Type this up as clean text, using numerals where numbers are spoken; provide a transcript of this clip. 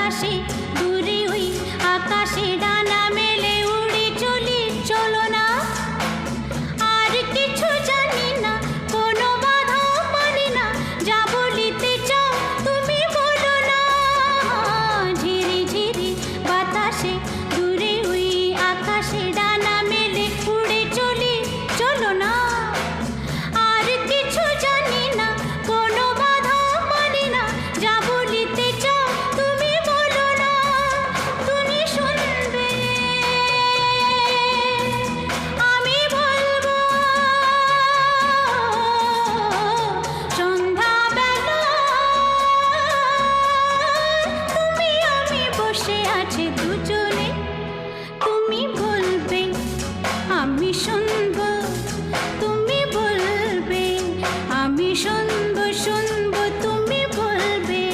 বাতাসে দূরে ওই আকাশে ডানা মেলে উড়ে চলি, চলো না। আর কিছু জানি না, কোনো বাধা মানি না, যা বলিতে চাও তুমি বলো না। ঝিরি ঝিরি বাতাসে দূরে ওই আকাশে ডানা মেলে উড়ে চলি, চলো না। আর কিছু জানি না, কোনো বাধা মানি না, যা বলিতে চাও তুমি বলো না। তুমি শুনবে, আমি বলবো। সন্ধ্যাবেলা তুমি আমি বসে আছি দুজনে।